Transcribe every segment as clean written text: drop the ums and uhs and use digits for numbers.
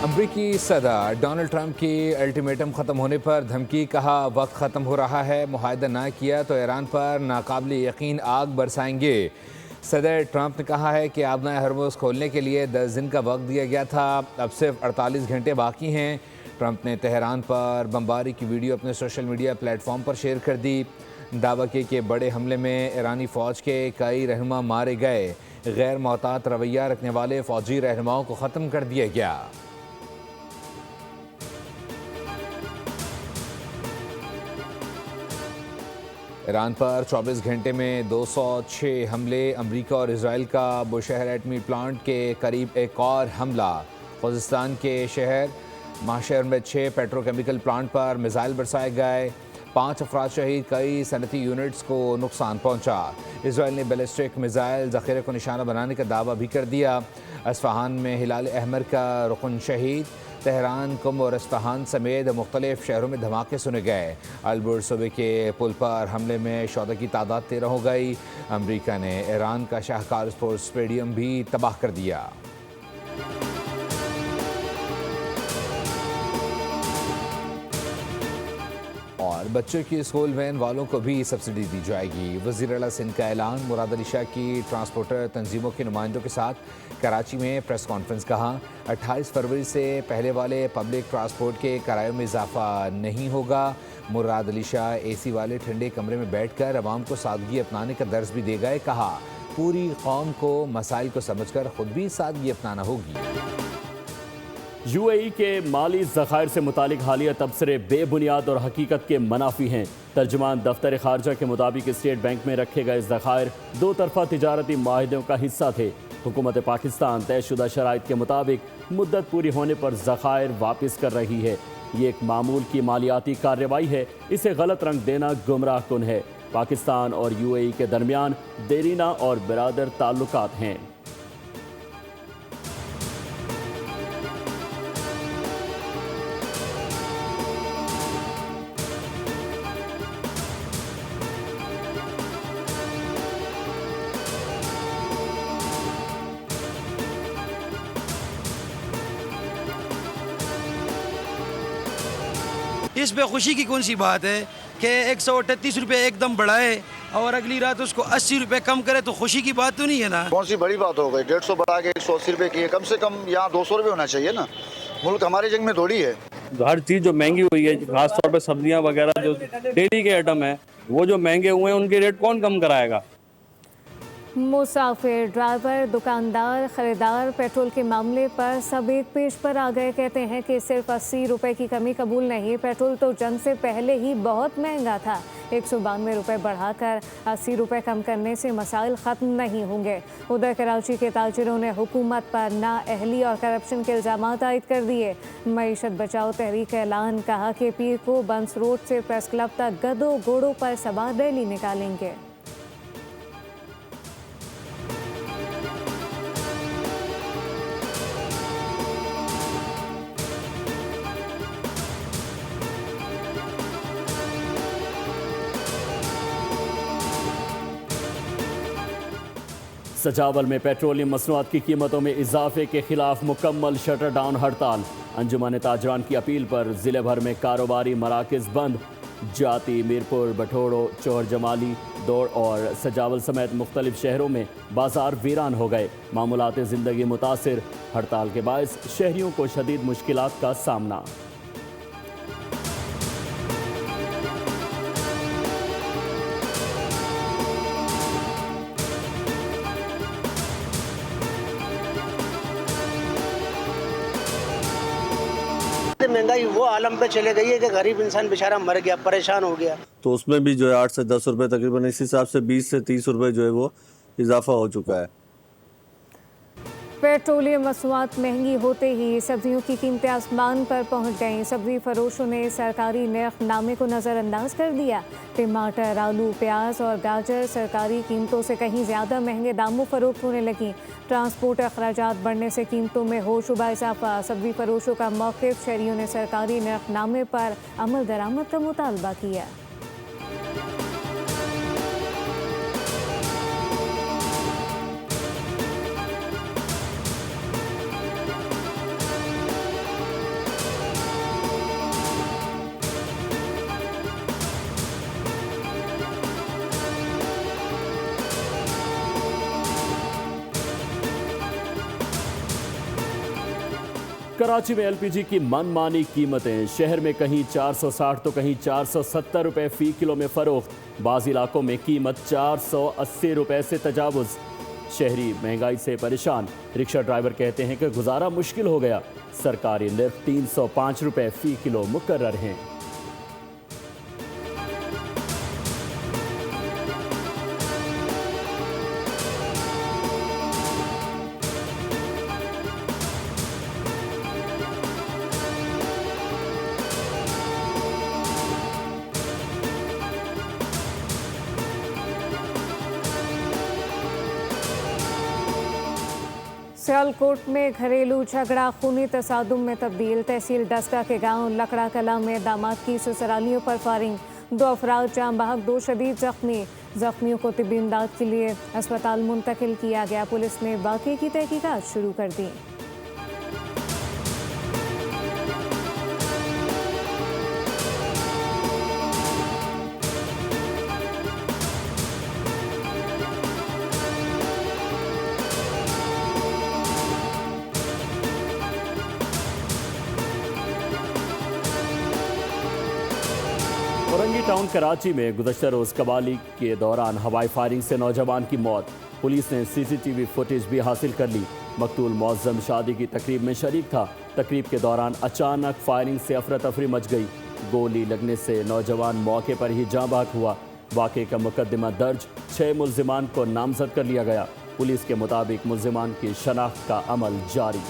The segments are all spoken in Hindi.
अमरीकी सदर डोनाल्ड ट्रंप की अल्टीमेटम ख़त्म होने पर धमकी, कहा वक्त ख़त्म हो रहा है, मुआहदा ना किया तो ईरान पर नाकाबिल यकीन आग बरसाएंगे। सदर ट्रंप ने कहा है कि आबना हरमुज़ खोलने के लिए 10 दिन का वक्त दिया गया था, अब सिर्फ 48 घंटे बाकी हैं। ट्रंप ने तेहरान पर बमबारी की वीडियो अपने सोशल मीडिया प्लेटफॉर्म पर शेयर कर दी। दावा किया कि बड़े हमले में ईरानी फ़ौज के कई रहनुमा मारे गए। गैर मोहतात रवैया रखने वाले फ़ौजी रहनुमाओं को ख़त्म कर दिया गया। ईरान पर 24 घंटे में 206 हमले। अमरीका और इसराइल का बुशहर एटमी प्लांट के करीब एक और हमला। खुज़िस्तान के शहर माशहर में 6 पेट्रोकेमिकल प्लांट पर मिसाइल बरसाए गए। 5 अफराद शहीद, कई सनती यूनिट्स को नुकसान पहुंचा। इसराइल ने बैलिस्टिक मिसाइल ज़ख़ीरे को निशाना बनाने का दावा भी कर दिया। अस्फ़हान में हिलाल अहमर का रुकन शहीद। तेहरान, कुम और अस्फ़हान समेत मुख्तलिफ शहरों में धमाके सुने गए। अलबुर्ज सूबे के पुल पर हमले में शोधा की तादाद 13 हो गई। अमरीका ने ईरान का शाहकार स्पोर्ट्स स्टेडियम भी तबाह कर दिया। और बच्चों की स्कूल वैन वालों को भी सब्सिडी दी जाएगी। वज़ीर आला सिंध का ऐलान। मुराद अली शाह की ट्रांसपोर्टर तंजीमों के नुमाइंदों के साथ कराची में प्रेस कॉन्फ्रेंस। कहा 28 फरवरी से पहले वाले पब्लिक ट्रांसपोर्ट के किरायों में इजाफा नहीं होगा। मुराद अली शाह एसी वाले ठंडे कमरे में बैठकर अवाम को सादगी अपनाने का दर्ज भी दे गए। कहा पूरी कौम को मसाइल को समझकर खुद भी सादगी अपनाना होगी। यूएई के माली ज़खायर से मुतालिक हालिया तबसरे बेबुनियाद और हकीकत के मनाफी हैं। तर्जुमान दफ्तर खारजा के मुताबिक स्टेट बैंक में रखे गए ज़खायर 2 तरफ़ा तिजारती माहिदों का हिस्सा थे। हुकूमत पाकिस्तान तयशुदा शराइत के मुताबिक मुद्दत पूरी होने पर ज़खायर वापस कर रही है। ये एक मामूल की मालियाती कार्रवाई है, इसे गलत रंग देना गुमराह कुन है। पाकिस्तान और यूएई के दरमियान देरीना और बिरादर ताल्लुकात हैं। इसमें खुशी की कौन सी बात है कि 138 रुपये एकदम बढ़ाए और अगली रात उसको 80 रुपये कम करे, तो खुशी की बात तो नहीं है ना। कौन सी बड़ी बात हो गई, 150 बढ़ा के 180 रुपये की है। कम से कम यहाँ 200 रुपये होना चाहिए ना। मुल्क हमारे जंग में थोड़ी है। हर चीज़ जो महंगी हुई है, खासतौर पे सब्जियां वगैरह जो डेली के आइटम है, वो जो महंगे हुए हैं उनके रेट कौन कम कराएगा। मुसाफिर, ड्राइवर, दुकानदार, ख़रीदार पेट्रोल के मामले पर सब एक पेज पर आ गए। कहते हैं कि सिर्फ 80 रुपये की कमी कबूल नहीं। पेट्रोल तो जंग से पहले ही बहुत महंगा था। 192 रुपये बढ़ाकर 80 रुपये कम करने से मसाइल ख़त्म नहीं होंगे। उधर कराची के ताजिरों ने हुकूमत पर नाअहली और करप्शन के इल्ज़ामात आयद कर दिए। मईशत बचाओ तहरीक ऐलान। कहा कि पीर को बंस रोड से प्रेस क्लब तक गधों घोड़ों पर सवार रैली निकालेंगे। सजावल में पेट्रोलियम मसनूआत की कीमतों में इजाफे के खिलाफ मुकम्मल शटर डाउन हड़ताल। अंजुमन ताजरान की अपील पर जिले भर में कारोबारी मराकज़ बंद। जाती, मीरपुर, बठोड़ो, चौहर जमाली, दौड़ और सजावल समेत मुख्तलिफ शहरों में बाजार वीरान हो गए। मामूलात ज़िंदगी मुतासिर। हड़ताल के बायस शहरियों को शदीद मुश्किलात का सामना। महंगाई वो आलम पे चले गई है कि गरीब इंसान बेचारा मर गया, परेशान हो गया। तो उसमें भी जो है 8 से 10 रुपए तकरीबन, इस हिसाब से 20 से 30 रुपए जो है वो इजाफा हो चुका है। पेट्रोलियम मसनूआत महंगी होते ही सब्जियों की कीमतें आसमान पर पहुंच गईं। सब्जी फरोशों ने सरकारी नरखनामे को नज़रअंदाज कर दिया। टमाटर, आलू, प्याज और गाजर सरकारी कीमतों से कहीं ज़्यादा महंगे दामों फरोख्त होने लगी। ट्रांसपोर्ट अखराजात बढ़ने से कीमतों में होशुबा इजाफा। सब्जी फरोशों का मौक़िफ़, शहरियों ने सरकारी नरखनामे पर अमल दरामद का मुतालबा किया। कराची में एलपीजी की मनमानी कीमतें, शहर में कहीं 460 तो कहीं 470 रुपए फी किलो में फरोख्त। बाज़ इलाकों में कीमत 480 रुपए से तजावुज़। शहरी महंगाई से परेशान। रिक्शा ड्राइवर कहते हैं कि गुजारा मुश्किल हो गया। सरकारी निर्ख 305 रुपए फी किलो मुकर्रर हैं। सियालकोट में घरेलू झगड़ा खूनी तसादुम में तब्दील। तहसील डस्का के गांव लकड़ा कला में दामाद की ससुरालियों पर फायरिंग। 2 अफराद जाम बहक, 2 शदीद जख्मी। जख्मियों को तिब्बी इमदाद के लिए अस्पताल मुंतकिल किया गया। पुलिस ने वाक़े की तहकीकात शुरू कर दी। औरंगी टाउन कराची में गुज़श्ता रोज़ कबाली के दौरान हवाई फायरिंग से नौजवान की मौत। पुलिस ने सीसीटीवी फुटेज भी हासिल कर ली। मकतूल मौज़्ज़म शादी की तकरीब में शरीक था। तकरीब के दौरान अचानक फायरिंग से अफरा तफरी मच गई। गोली लगने से नौजवान मौके पर ही जाँ बहक हुआ। वाक़े का मुकदमा दर्ज, 6 मुल्ज़िमान को नामजद कर लिया गया। पुलिस के मुताबिक मुल्ज़िमान की शनाख्त का अमल जारी।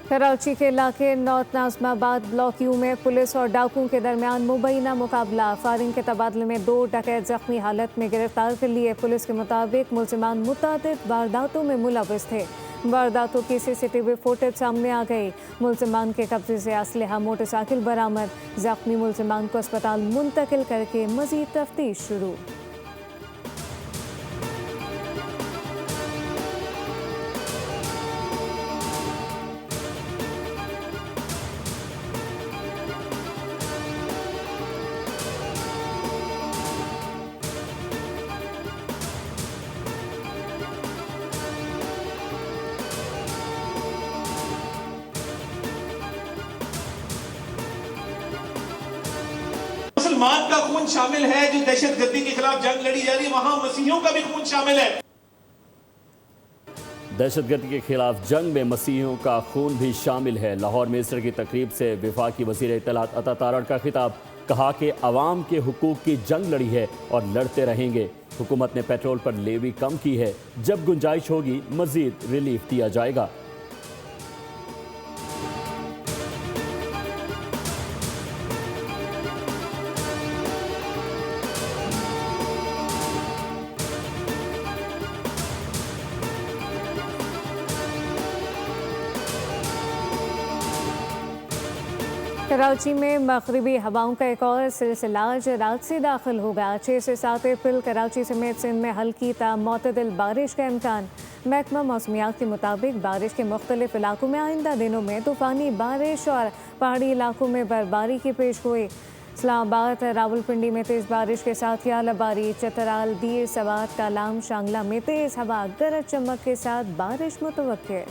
कराची के इलाके नॉर्थ नाज़िमाबाद ब्लॉक यू में पुलिस और डाकुओं के दरमियान मुबैना मुकाबला। फायरिंग के तबादले में 2 डकैत जख्मी हालत में गिरफ्तार कर लिए। पुलिस के मुताबिक मुल्ज़िमान मुतादिद वारदातों में मुलव्वस थे। वारदातों की सीसीटीवी फुटेज सामने आ गई। मुल्ज़िमान के कब्जे से असलहा, मोटरसाइकिल बरामद। जख्मी मुल्ज़िमान को अस्पताल मुंतकिल करके मज़ीद तफ्तीश शुरू। मुसलमान का खून शामिल है जो दहशतगर्दी के खिलाफ जंग लड़ी जा रही है, वहां मसीहियों का भी खून शामिल है। दहशतगर्दी के खिलाफ जंग में मसीहियों का खून भी शामिल है। लाहौर में ईस्टर की तकरीब से वफाकी वज़ीर इत्तलात अता तारड़ का खिताब। कहा कि अवाम के हुकूक की जंग लड़ी है और लड़ते रहेंगे। हुकूमत ने पेट्रोल पर लेवी कम की है। जब गुंजाइश होगी मजीद रिलीफ दिया जाएगा। कराची में मगरिबी हवाओं का एक और सिलसिला आज रात से दाखिल होगा। 6 से 7 अप्रैल कराची समेत सिंध में हल्की ता मुतदिल बारिश का इम्कान। महकमा मौसमियात के मुताबिक बारिश के मुख्तलिफ इलाकों में आइंदा दिनों में तूफ़ानी बारिश और पहाड़ी इलाकों में बर्फबारी की पेशगोई। इस्लामाबाद, रावलपिंडी में तेज़ बारिश के साथ यालाबारी, चतराल, दीर, सवात, कालाम, शांगला में तेज़ हवा, गरज चमक के साथ बारिश मुतवक्के।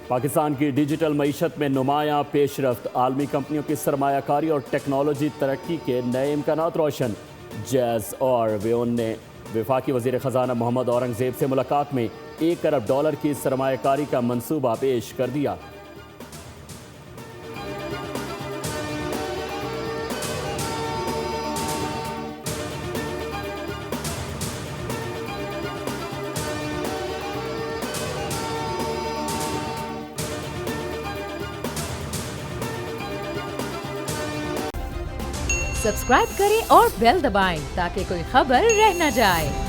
पाकिस्तान की डिजिटल मईशत में नुमायाँ पेशरफ्त। आलमी कंपनियों की सरमायाकारी और टेक्नोलॉजी तरक्की के नए इम्कानात रोशन। जैज़ और वेओन ने वफाकी वज़ीर ख़जाना मोहम्मद औरंगज़ेब से मुलाकात में $1 अरब की सरमायाकारी का मंसूबा पेश कर दिया। सब्सक्राइब करें और बेल दबाएं ताकि कोई खबर रह न जाए।